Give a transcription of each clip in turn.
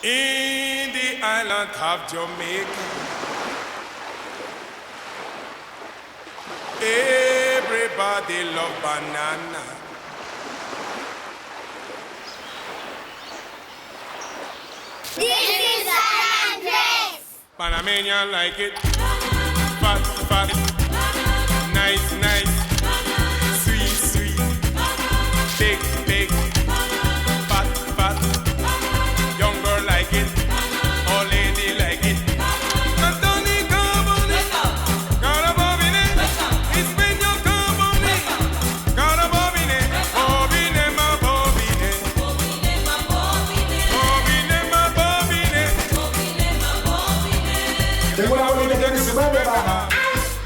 In the island of Jamaica, everybody love banana. This is San Andres. Panameña like it. Fat, fat. Nice, nice. Sweet, sweet. Big, big. Fat, fat. Young girl like it. Old lady like it. Anthony Carbone. Carabobine. Ispeño Carbone. Carabobine. Bobine ma bobine. Bobine ma bobine. Tengo una bolita que me sube y me baja.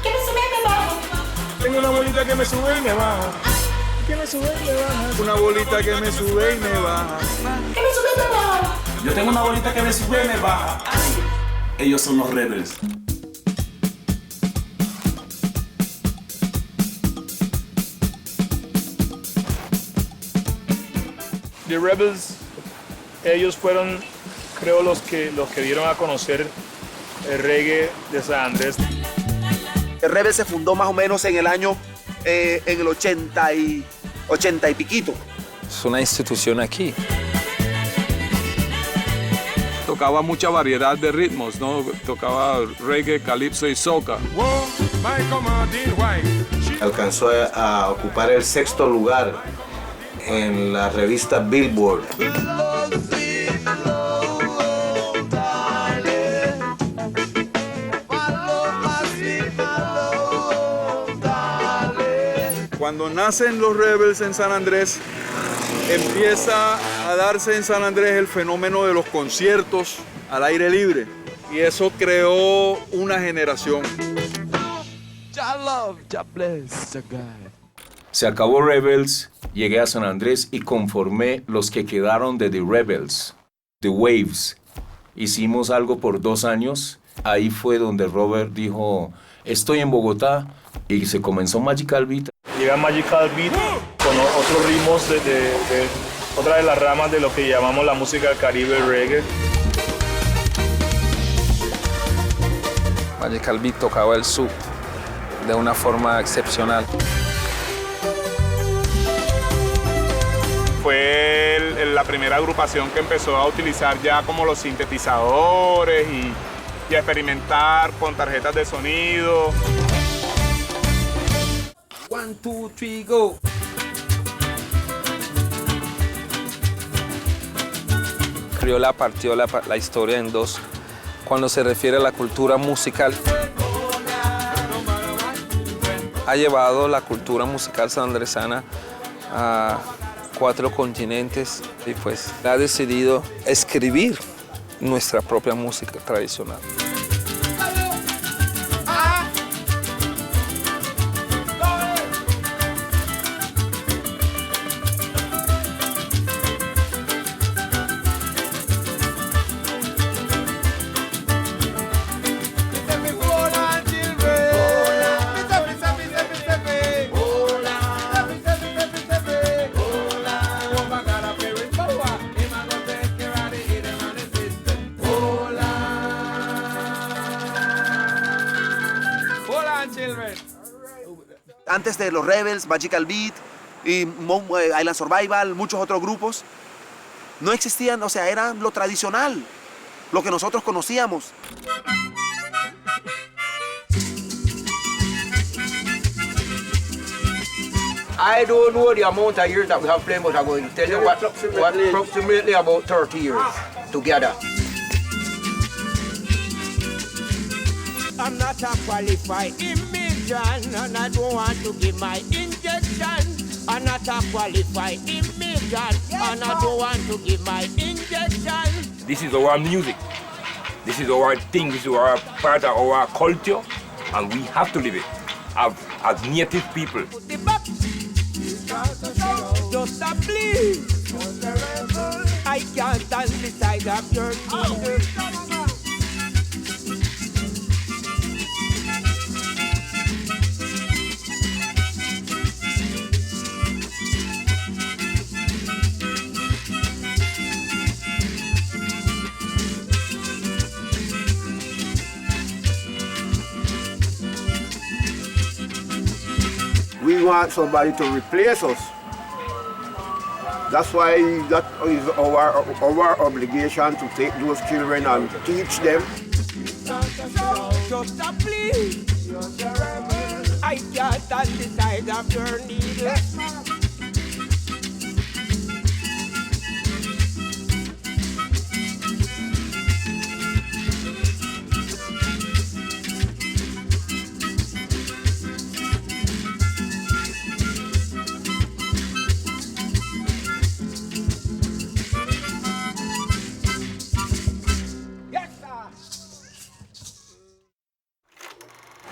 ¿Qué me sube me bajo? Tengo una bolita que me sube y me baja. Que me sube y me baja. Una bolita que me sube y me baja. ¿Qué me sube me bajo? Yo tengo una bolita que me sube y me baja. Ellos son los Rebels. The Rebels, ellos fueron, creo, los que dieron a conocer el reggae de San Andrés. El Rebel se fundó más o menos en el año, en el 80 y piquito. Es una institución aquí. Tocaba mucha variedad de ritmos, ¿no? Tocaba reggae, calipso y soca. Whoa, my commanding wife. Alcanzó a ocupar el 6º lugar en la revista Billboard. Cuando nacen los Rebels en San Andrés, empieza a darse en San Andrés el fenómeno de los conciertos al aire libre. Y eso creó una generación. Se acabó Rebels, llegué a San Andrés y conformé los que quedaron de The Rebels, The Waves. Hicimos algo por 2 años. Ahí fue donde Robert dijo, estoy en Bogotá, y se comenzó Magical Beat. Llega Magical Beat con otros ritmos de otra de las ramas de lo que llamamos la música del Caribe, el reggae. Magical Beat tocaba el sub de una forma excepcional. Fue la primera agrupación que empezó a utilizar ya como los sintetizadores y a experimentar con tarjetas de sonido. 1, 2, 3, go. Criolla partió la historia en 2 cuando se refiere a la cultura musical. Ha llevado la cultura musical sanandresana a 4 continentes y pues ha decidido escribir nuestra propia música tradicional. Antes de los Rebels, Magical Beat y Island Survival, muchos otros grupos, no existían, o sea, era lo tradicional, lo que nosotros conocíamos. I don't know the amount of years that we have played, but I'm going to tell you what approximately about 30 years together. I'm not a qualified immigrant, and I don't want to give my injection. I'm not a qualified immigrant, and I don't want to give my injection. This is our music. This is our thing. This is our part of our culture, and we have to live it as native people. Just a bleed. I can't stand beside of your we want somebody to replace us. That's why that is our obligation to take those children and teach them. Just a plea. I can't stand the size of your needle.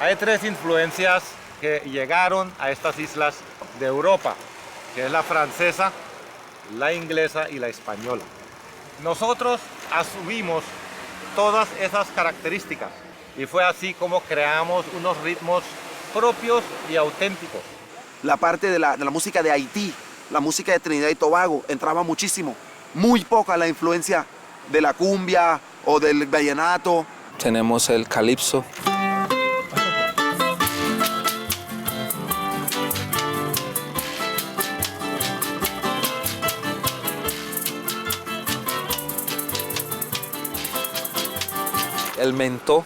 Hay tres influencias que llegaron a estas islas de Europa, que es la francesa, la inglesa y la española. Nosotros asumimos todas esas características y fue así como creamos unos ritmos propios y auténticos. La parte de la música de Haití, la música de Trinidad y Tobago, entraba muchísimo. Muy poca la influencia de la cumbia o del vallenato. Tenemos el calipso. El mentó.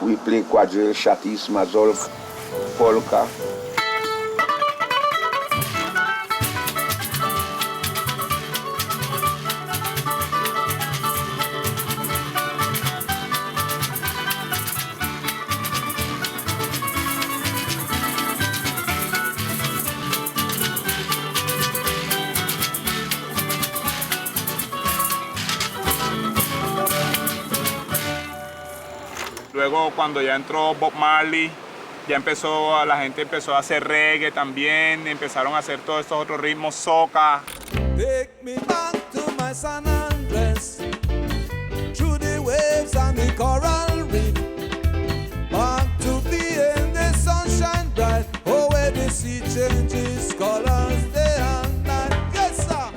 We play quadrille, chatis, mazurka, polka. Luego cuando ya entró Bob Marley, la gente empezó a hacer reggae también, empezaron a hacer todos estos otros ritmos, soca. Take me back to my San Andres, through the waves and the coral reef, back to be in the sunshine bright, oh where the sea changes colors day and night. Yes, sir.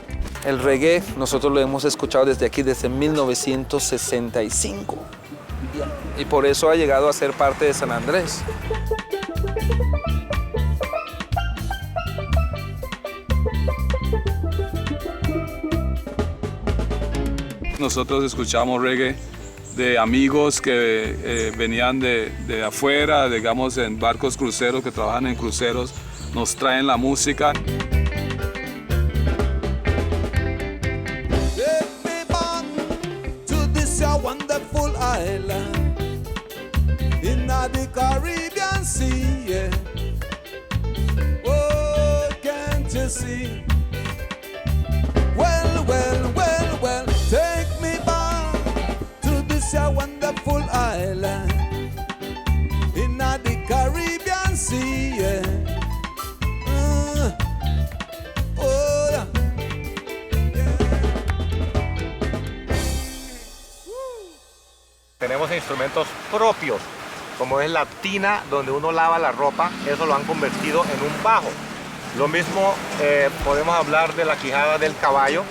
El reggae nosotros lo hemos escuchado desde aquí, desde 1965. Y por eso ha llegado a ser parte de San Andrés. Nosotros escuchamos reggae de amigos que venían de afuera, digamos en barcos cruceros, que trabajan en cruceros, nos traen la música. Wonderful island in the Caribbean Sea, yeah. Oh, can't you see? Well, well, well, well, take me back to this wonderful island in the Caribbean Sea, yeah. Oh, yeah. Tenemos instrumentos propios, como es la tina donde uno lava la ropa, eso lo han convertido en un bajo. Lo mismo podemos hablar de la quijada del caballo,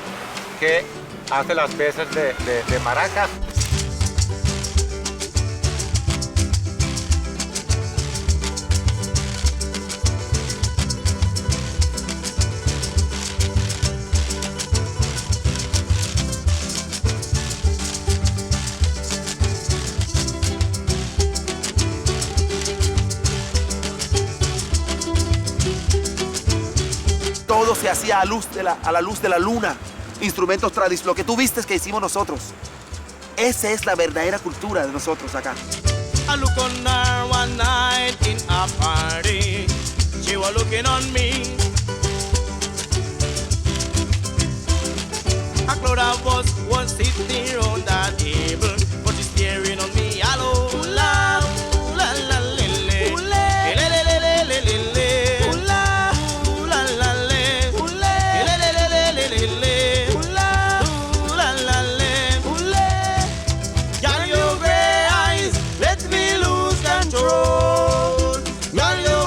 que hace las veces de maracas. Todo se hacía a la luz de la luna. Instrumentos tradicionales, lo que tú viste que hicimos nosotros. Esa es la verdadera cultura de nosotros acá. I look on her one night in a party. She was looking on me. A crowd of us was sitting around that table, but she's staring on me. Hello, la, la, la, lele, lele, lele, lele. Girl, your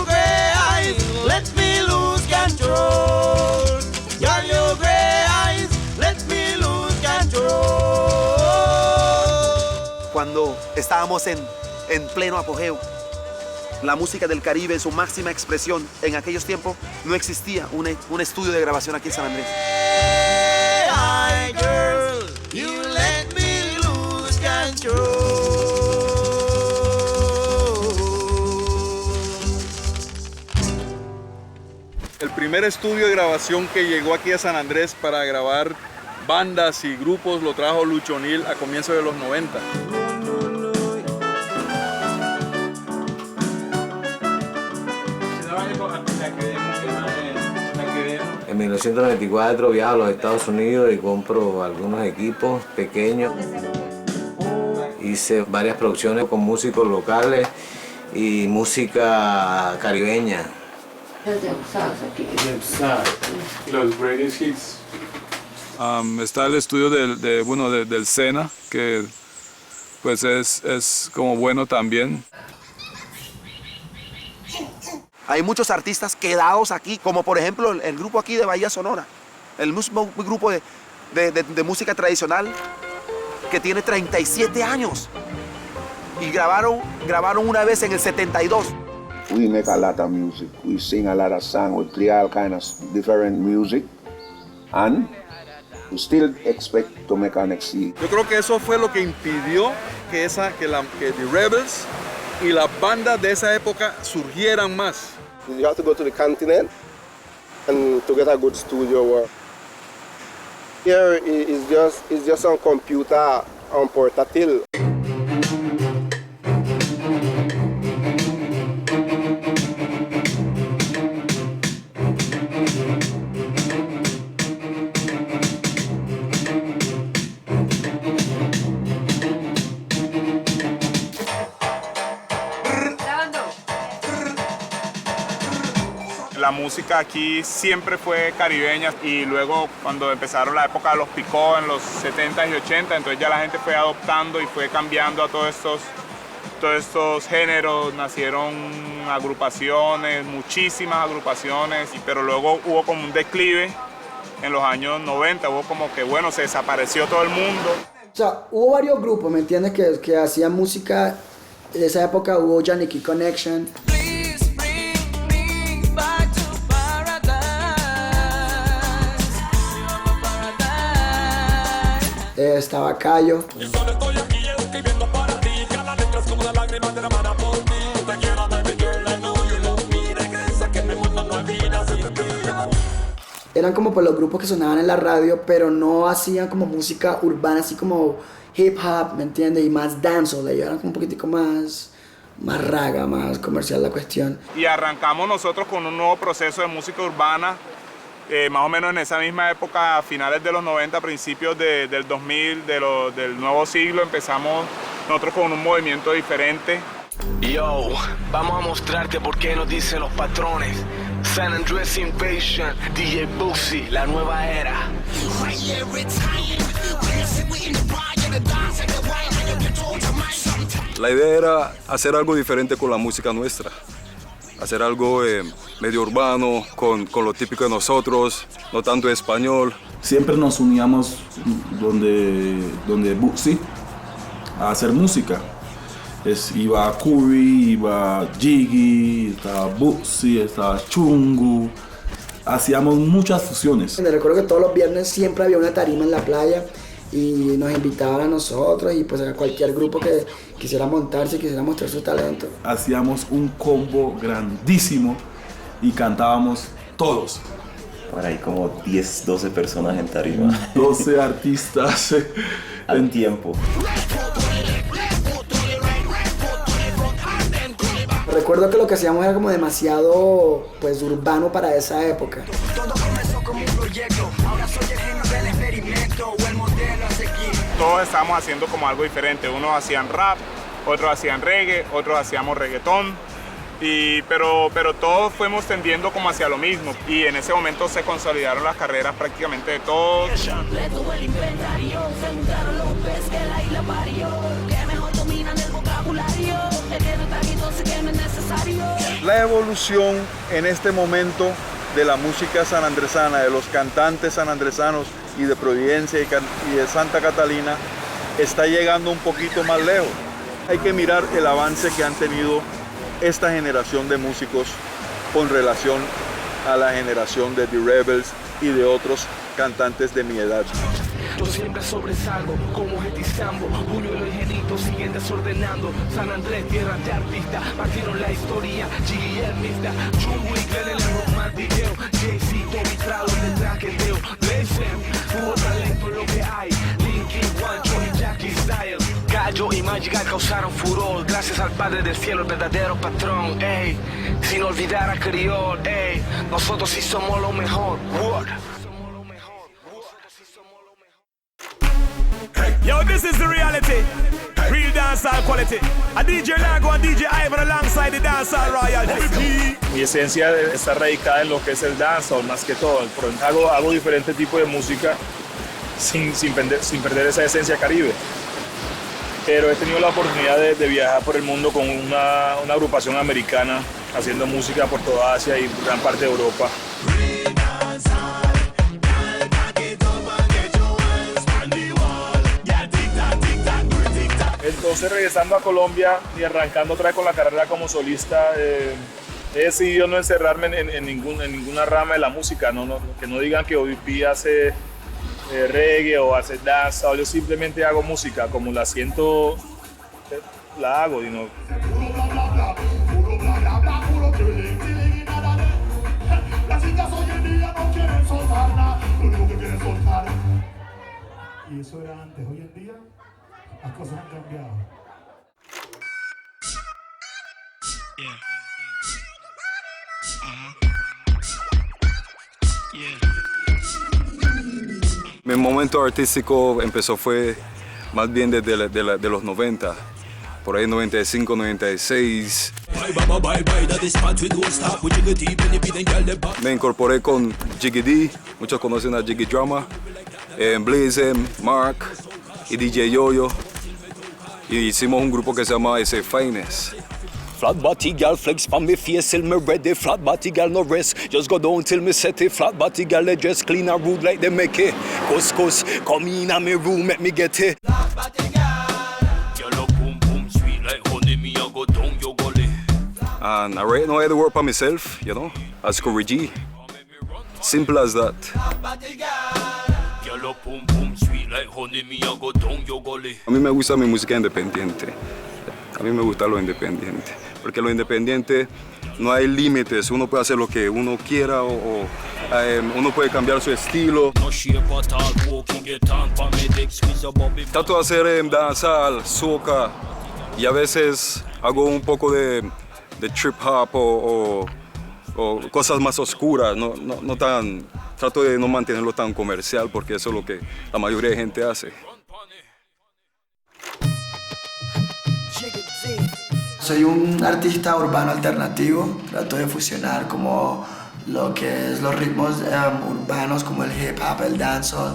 grey eyes, let me lose control. cuando estábamos en pleno apogeo. La música del Caribe en su máxima expresión. En aquellos tiempos no existía un estudio de grabación aquí en San Andrés. Hey, girl, you let me lose control. El primer estudio de grabación que llegó aquí a San Andrés para grabar bandas y grupos lo trajo Lucho O'Neill a comienzos de los 90. En 1994 viajo a los Estados Unidos y compro algunos equipos pequeños. Hice varias producciones con músicos locales y música caribeña. Los greatest hits. Está el estudio del Sena, que pues es como bueno también. Hay muchos artistas quedados aquí, como por ejemplo el grupo aquí de Bahía Sonora, el mismo grupo de música tradicional que tiene 37 años y grabaron una vez en el 72. We make a lot of music. We sing a lot of songs. We play all kinds of different music, and we still expect to make our next CD. Yo creo que eso fue lo que impidió que The Rebels y las bandas de esa época surgieran más. You have to go to the continent and to get a good studio work. Here it's just on computer, on portátil. La música aquí siempre fue caribeña y luego cuando empezaron la época de los picó en los 70s y 80s, entonces ya la gente fue adoptando y fue cambiando a todos estos géneros, nacieron agrupaciones, muchísimas agrupaciones, pero luego hubo como un declive en los años 90, hubo como que bueno, se desapareció todo el mundo. O sea, hubo varios grupos, ¿me entiendes? Que hacían música de esa época, hubo Yannicky Connection. Estaba Cayo. Eran como pues los grupos que sonaban en la radio, pero no hacían como música urbana, así como hip hop, ¿me entiendes? Y más dancehall, ellos eran como un poquitico más raga, más comercial la cuestión. Y arrancamos nosotros con un nuevo proceso de música urbana. Más o menos en esa misma época, a finales de los 90, principios del 2000, del nuevo siglo, empezamos nosotros con un movimiento diferente. Yo, vamos a mostrarte por qué nos dicen los patrones. San Andrés Invasion, DJ Boosie, la nueva era. La idea era hacer algo diferente con la música nuestra. Hacer algo medio urbano, con lo típico de nosotros, no tanto español. Siempre nos uníamos donde Boosie a hacer música. Iba Curry, iba Jiggy, estaba Boosie, estaba Chungu. Hacíamos muchas fusiones. Me recuerdo que todos los viernes siempre había una tarima en la playa y nos invitaban a nosotros y pues a cualquier grupo que quisiera montarse, quisiera mostrar su talento. Hacíamos un combo grandísimo y cantábamos todos. Por ahí como 10, 12 personas en tarima. 12 artistas al tiempo. Recuerdo que lo que hacíamos era como demasiado pues urbano para esa época. Todos estábamos haciendo como algo diferente. Unos hacían rap, otros hacían reggae, otros hacíamos reggaetón. Pero todos fuimos tendiendo como hacia lo mismo. Y en ese momento se consolidaron las carreras prácticamente de todos. La evolución en este momento de la música sanandresana, de los cantantes sanandresanos y de Providencia y de Santa Catalina, está llegando un poquito más lejos. Hay que mirar el avance que han tenido esta generación de músicos con relación a la generación de The Rebels y de otros cantantes de mi edad. Yo siempre sobresalgo como Getizambo, Buñuelo y Genito siguen desordenando. San Andrés, tierra de artistas, partieron la historia. G.I. el Mista, Chungo y Glenn el romántico, Jay-Z, Tommy Crowder, el traqueteo, Lacem, hubo talento en lo que hay. Linkin, Juancho y Jackie Style. Gallo y Magical causaron furor, gracias al Padre del Cielo, el verdadero patrón, ey. Sin olvidar a Criol, ey. Nosotros sí somos lo mejor, word. Yo, this is the reality. Real dancehall quality. A DJ Lago and DJ Ivan alongside the dancehall royalty. Mi esencia está radicada en lo que es el dancehall más que todo. Por ejemplo, hago diferente tipo de música sin perder esa esencia caribe. Pero he tenido la oportunidad de viajar por el mundo con una agrupación americana haciendo música por toda Asia y gran parte de Europa. Entonces, regresando a Colombia y arrancando otra vez con la carrera como solista, he decidido no encerrarme en ninguna rama de la música, que no digan que OVP hace reggae o hace danza, yo simplemente hago música, como la siento, la hago. Las chicas hoy en día no quieren soltar nada, lo único que quieren soltar. Y eso era antes, hoy en día las cosas han cambiado. Mi momento artístico empezó fue más bien desde de los 90, por ahí 95, 96. Me incorporé con Jiggy D, muchos conocen a Jiggy Drama, Blazem, Mark y DJ Yoyo. Y hicimos un grupo que se llama S Finest. Flat body girl flex from me face till me ready. Flat body girl no rest. Just go down till me set it. Flat body girl they dress clean and rude like they make it. Cuz come in a me room make me get it. Flat body girl. Girl boom boom sweet like honey me a go down your gully. And right now I had to work by myself, you know, as Corey G. Simple as that. Flat body girl. Girl boom boom sweet like honey me a go down your gully. A mí me gusta mi música independiente. A mí me gusta lo independiente, porque lo independiente no hay límites, uno puede hacer lo que uno quiera o uno puede cambiar su estilo. Trato de hacer danzal, soca y a veces hago un poco de trip hop o cosas más oscuras, no tan, trato de no mantenerlo tan comercial porque eso es lo que la mayoría de gente hace. Soy un artista urbano alternativo, trato de fusionar como lo que es los ritmos urbanos como el hip hop, el dancehall,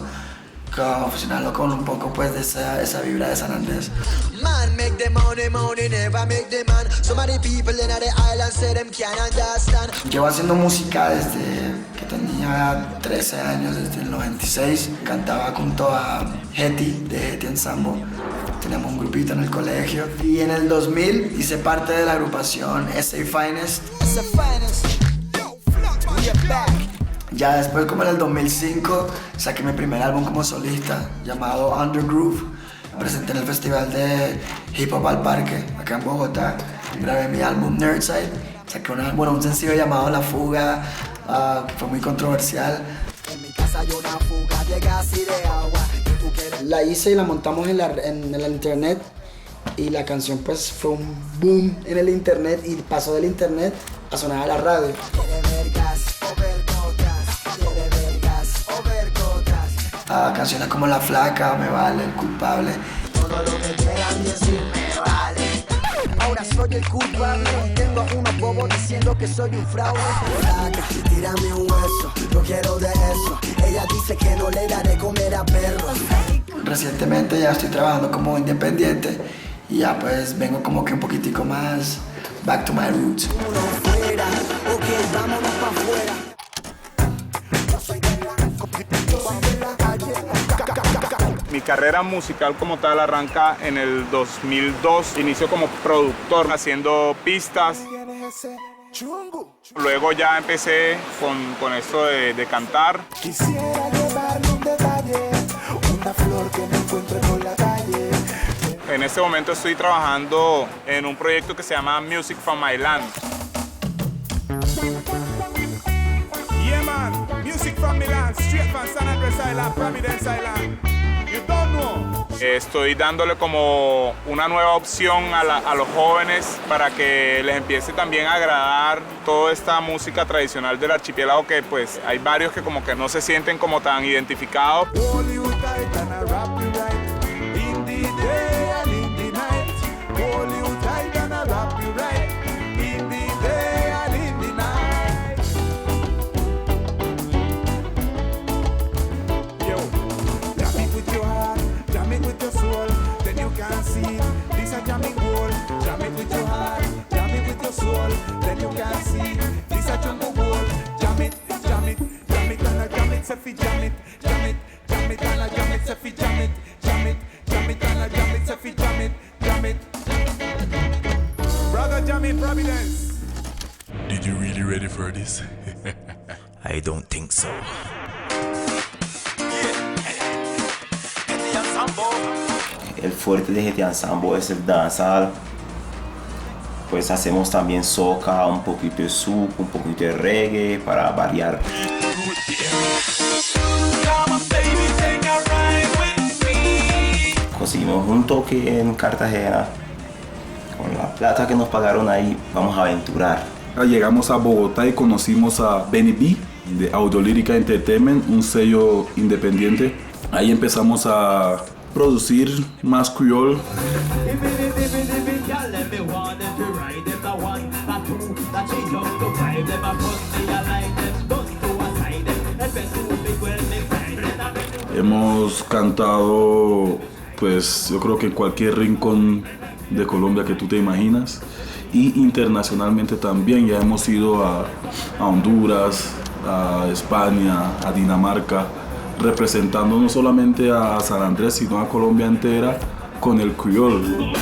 como fusionarlo con un poco pues de esa vibra de San Andrés. Man make the money, never make the man. So many people in the island say them can't understand. Llevo haciendo música desde que tenía 13 años, desde el 96. Cantaba junto a Heti, de Heti Ensamble. Teníamos un grupito en el colegio. Y en el 2000 hice parte de la agrupación S.A. Finest. Ya después, como en el 2005, saqué mi primer álbum como solista, llamado Undergroove. Me presenté en el festival de Hip Hop al Parque, acá en Bogotá. Grabé mi álbum Nerdside. Saqué un sencillo llamado La Fuga, que fue muy controversial. En mi casa hay una fuga de gas y de agua. La hice y la montamos en el internet y la canción pues fue un boom en el internet y pasó del internet a sonar a la radio. Canciones como La Flaca, Me Vale, El Culpable. Todo lo que quieran decir me vale. Ahora soy el culpable. Tengo a unos bobos diciendo que soy un fraude. Tírame un hueso, yo quiero de eso. Ella dice que no le da de comer a perros. Recientemente ya estoy trabajando como independiente y ya pues vengo como que un poquitico más back to my roots. Uno fuera, ok, vámonos pa' afuera. Mi carrera musical como tal arranca en el 2002. Inicio como productor haciendo pistas. Luego ya empecé con esto de cantar. Quisiera llevarle un detalle, una flor que me encuentre por la calle. En este momento estoy trabajando en un proyecto que se llama Music from My Land. Yeah man, music from Milan, straight from San Andres Island, Providence Island. You don't know. Estoy dándole como una nueva opción a los jóvenes para que les empiece también a agradar toda esta música tradicional del archipiélago, que pues hay varios que como que no se sienten como tan identificados. Brother Jamie Providence. Did you really ready for this? I don't think so. El fuerte de GTA Ensemble es el dancehall. Pues hacemos también soca, un poquito de souk, un poquito de reggae para variar. Conseguimos un toque en Cartagena. Con la plata que nos pagaron ahí, vamos a aventurar. Llegamos a Bogotá y conocimos a Benny B de Audiolírica Entertainment, un sello independiente. Ahí empezamos a producir más creole. Hemos cantado, pues yo creo que en cualquier rincón de Colombia que tú te imaginas, y internacionalmente también. Ya hemos ido a Honduras, a España, a Dinamarca, representando no solamente a San Andrés, sino a Colombia entera con el creole.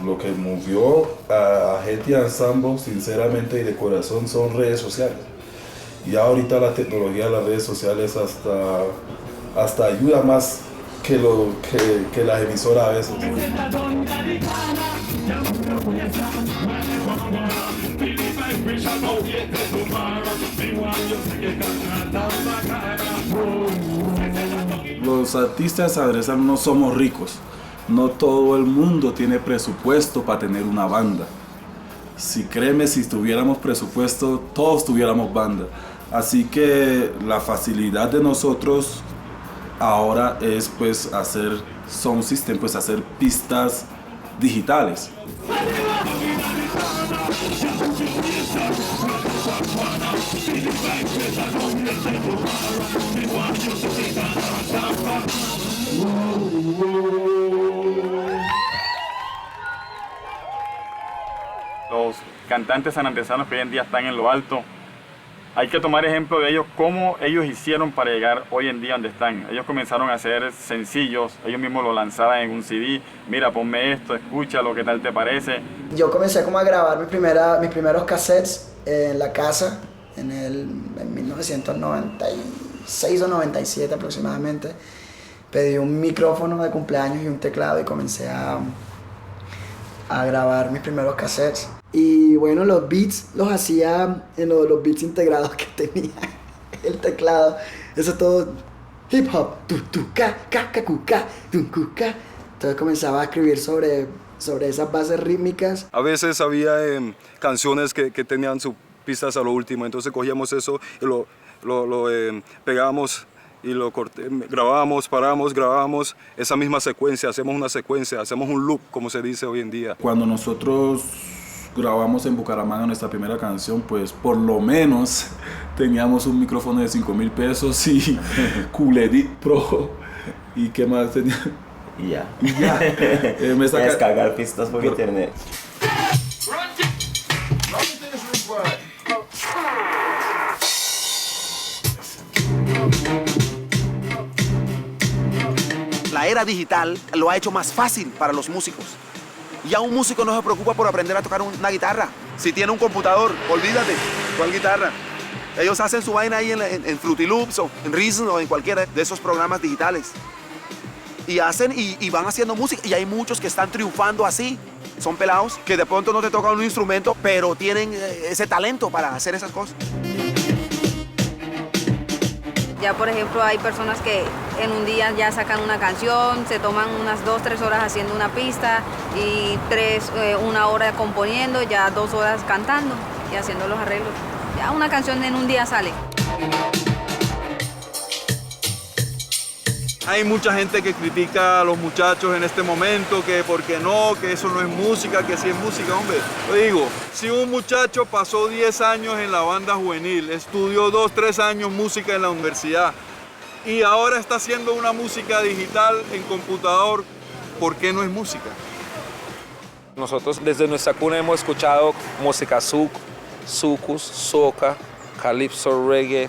Lo que movió a GTA Ensemble, sinceramente y de corazón, son redes sociales. Y ahorita la tecnología de las redes sociales hasta ayuda más que las emisoras a veces. Los artistas sanandresanos no somos ricos. No todo el mundo tiene presupuesto para tener una banda. Si créeme, si tuviéramos presupuesto, todos tuviéramos banda. Así que la facilidad de nosotros ahora es pues hacer sound system, pues hacer pistas digitales. Los cantantes sanandresanos que hoy en día están en lo alto, hay que tomar ejemplo de ellos, cómo ellos hicieron para llegar hoy en día donde están. Ellos comenzaron a hacer sencillos, ellos mismos lo lanzaban en un CD. Mira, ponme esto, escúchalo, ¿qué tal te parece? Yo comencé como a grabar mis primeros cassettes en la casa en 1996 o 97 aproximadamente. Pedí un micrófono de cumpleaños y un teclado y comencé a grabar mis primeros cassettes. Y bueno, los beats los hacía en los beats integrados que tenía el teclado. Eso todo hip hop. Entonces comenzaba a escribir sobre esas bases rítmicas. A veces había canciones que tenían sus pistas a lo último, entonces cogíamos eso y lo pegábamos y lo grabábamos, paramos, grabábamos esa misma secuencia, hacemos una secuencia, hacemos un loop, como se dice hoy en día. Cuando nosotros grabamos en Bucaramanga nuestra primera canción, pues por lo menos teníamos un micrófono de 5,000 pesos y Cool Edit Pro. ¿Y qué más tenía? Y ya. Descargar pistas por internet. era digital lo ha hecho más fácil para los músicos. Ya un músico no se preocupa por aprender a tocar una guitarra. Si tiene un computador, olvídate, ¿cuál guitarra? Ellos hacen su vaina ahí en Fruity Loops o en Reason o en cualquiera de esos programas digitales. Y hacen y van haciendo música. Y hay muchos que están triunfando así. Son pelados que de pronto no te tocan un instrumento, pero tienen ese talento para hacer esas cosas. Ya, por ejemplo, hay personas que en un día ya sacan una canción, se toman unas 2-3 horas haciendo una pista y 1 hora componiendo, ya 2 horas cantando y haciendo los arreglos. Ya una canción en un día sale. Hay mucha gente que critica a los muchachos en este momento, que por qué no, que eso no es música, que sí es música, hombre. Yo digo, si un muchacho pasó 10 años en la banda juvenil, estudió 2-3 años música en la universidad y ahora está haciendo una música digital en computador, ¿por qué no es música? Nosotros desde nuestra cuna hemos escuchado música soukous, soca, calypso, reggae,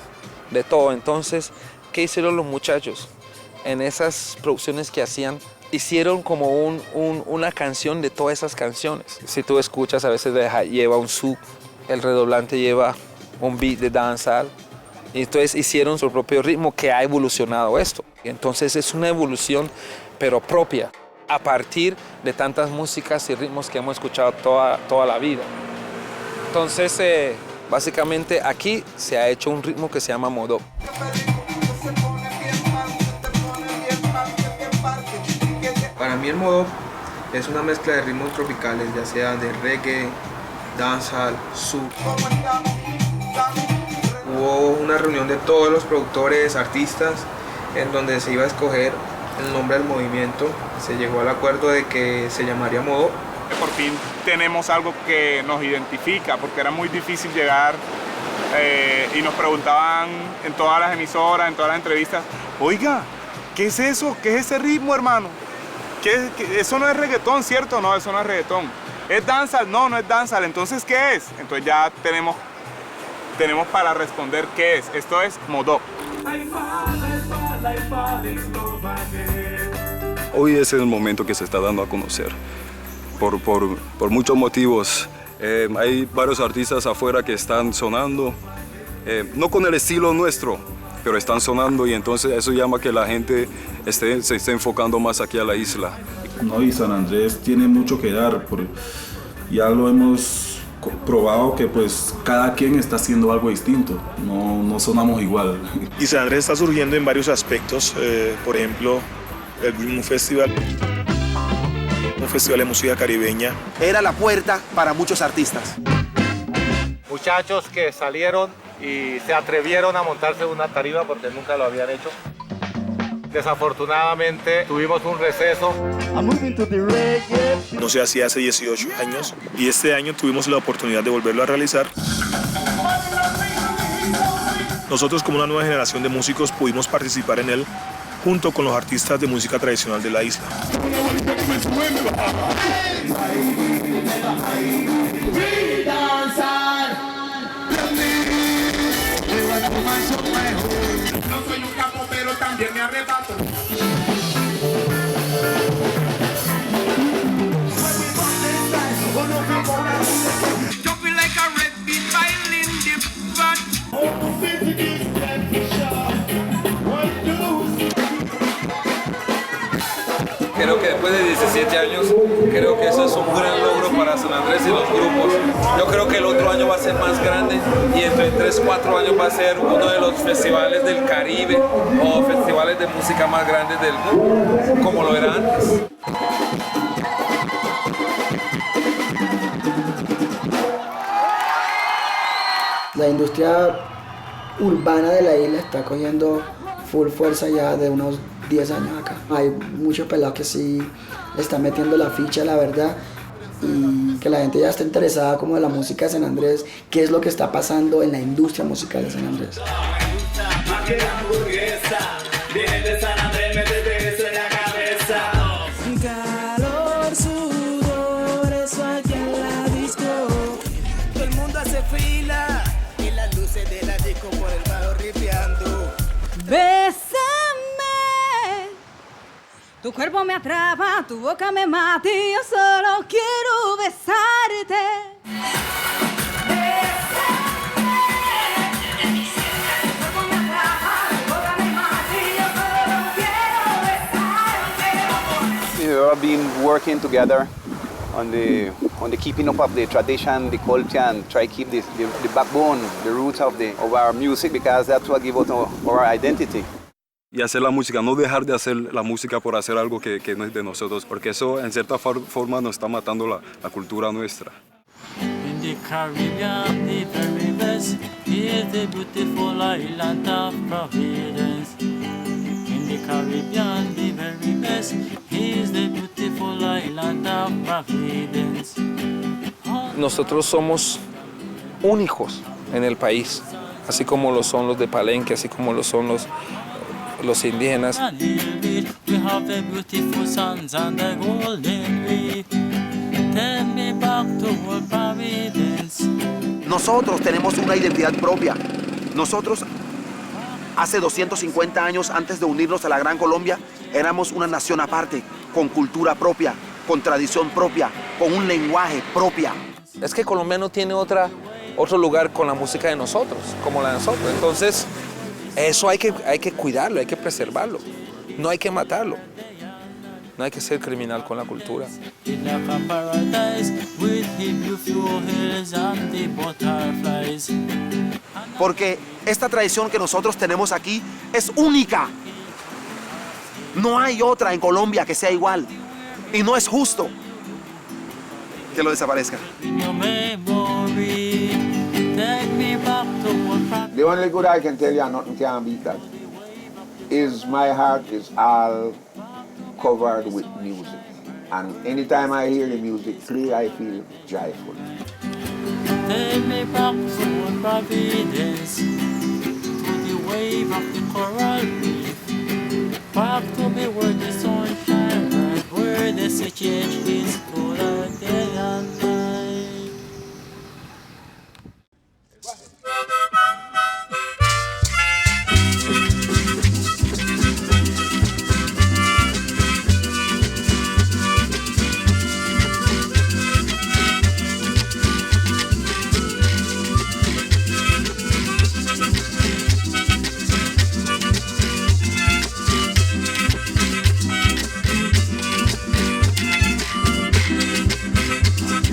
de todo. Entonces, ¿qué hicieron los muchachos? En esas producciones que hacían, hicieron como una canción de todas esas canciones. Si tú escuchas, a veces lleva un souk, el redoblante lleva un beat de dancehall. Y entonces hicieron su propio ritmo que ha evolucionado esto. Entonces es una evolución, pero propia, a partir de tantas músicas y ritmos que hemos escuchado toda la vida. Entonces, básicamente aquí se ha hecho un ritmo que se llama modop. Para mí el modop es una mezcla de ritmos tropicales, ya sea de reggae, dancehall, souk. Hubo una reunión de todos los productores, artistas, en donde se iba a escoger el nombre del movimiento. Se llegó al acuerdo de que se llamaría modop. Por fin tenemos algo que nos identifica, porque era muy difícil llegar y nos preguntaban en todas las emisoras, en todas las entrevistas, oiga, ¿qué es eso? ¿Qué es ese ritmo, hermano? Eso no es reggaetón, ¿cierto? No, eso no es reggaetón. ¿Es dancehall? No, no es dancehall. Entonces, ¿qué es? Entonces ya tenemos para responder qué es. Esto es modop. Hoy es el momento que se está dando a conocer. Por muchos motivos. Hay varios artistas afuera que están sonando, no con el estilo nuestro, pero están sonando y entonces eso llama que la gente se esté enfocando más aquí a la isla. No, y San Andrés tiene mucho que dar, ya lo hemos probado que pues cada quien está haciendo algo distinto, no sonamos igual. Y San Andrés está surgiendo en varios aspectos, por ejemplo, el Green Festival, un festival de música caribeña. Era la puerta para muchos artistas. Muchachos que salieron y se atrevieron a montarse una tarima porque nunca lo habían hecho. Desafortunadamente tuvimos un receso. No se hacía hace 18 años y este año tuvimos la oportunidad de volverlo a realizar. Nosotros como una nueva generación de músicos pudimos participar en él junto con los artistas de música tradicional de la isla. No soy un capo, pero también me arrebato. You feel like a red beat violin dip, Creo que después de 17 años, creo que eso es un gran logro para San Andrés y los grupos. Yo creo que el otro año va a ser más grande y entre 3-4 años va a ser uno de los festivales del Caribe o festivales de música más grandes del mundo, como lo era antes. La industria urbana de la isla está cogiendo full fuerza ya de unos 10 años acá. Hay muchos pelados que sí le están metiendo la ficha, la verdad, y que la gente ya está interesada como de la música de San Andrés, qué es lo que está pasando en la industria musical de San Andrés. Calor, sudor, eso aquí en la disco. Todo el mundo hace fila y las luces de la disco por el bajo ripeando. Bésame Tu cuerpo me atrapa, tu boca me mata y yo solo quiero besarte. We have been working together on the keeping up of the tradition, the culture, and try to keep the backbone, the roots of our music, because that's what gives us our identity. Y hacer la música, no dejar de hacer la música por hacer algo que no es de nosotros, porque eso en cierta forma nos está matando la cultura nuestra. In the Caribbean, the very best is the beautiful island of Providence. In the Caribbean, the very best is the beautiful island of Providence. Nosotros somos únicos en el país, así como lo son los de Palenque, así como lo son los indígenas. We have the beautiful suns and the golden reef. Take me back to old Providence. Nosotros tenemos una identidad propia. Nosotros, hace 250 años antes de unirnos a la Gran Colombia, éramos una nación aparte, con cultura propia, con tradición propia, con un lenguaje propia. Es que Colombia no tiene otro lugar con la música de nosotros, como la de nosotros. Entonces, eso hay que cuidarlo, hay que preservarlo. No hay que matarlo. No hay que ser criminal con la cultura. Porque esta tradición que nosotros tenemos aquí es única. No hay otra en Colombia que sea igual. Y no es justo que lo desaparezca. The only good I can tell you, and nothing can beat that, is my heart is all covered with music. And anytime I hear the music play, I feel joyful. Take me back to old Providence, to the wave of the coral reef. Back to me where the sun shines bright, where the sea change is colder day and night.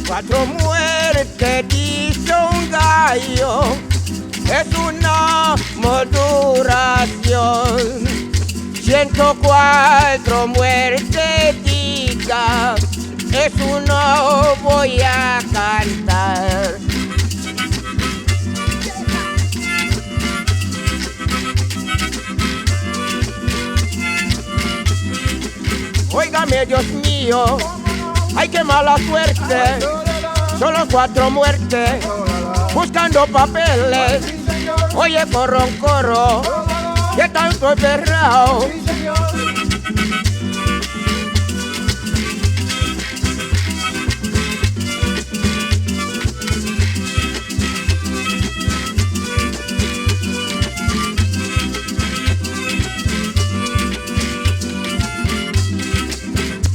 Cuatro muertes dice un gallo, es una modulación. 104 muertes diga, es uno voy a cantar. Óigame, Dios mío, ay, qué mala suerte. Solo 4 muertes, buscando papeles. Oye, corro un corro, que tanto he perrao.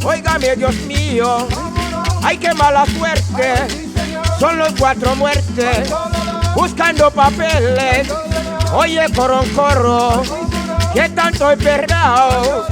Óigame, Dios mío, ay, qué mala suerte. Son los 4 muertes, buscando papeles. Oye, corro, que tanto he perrao.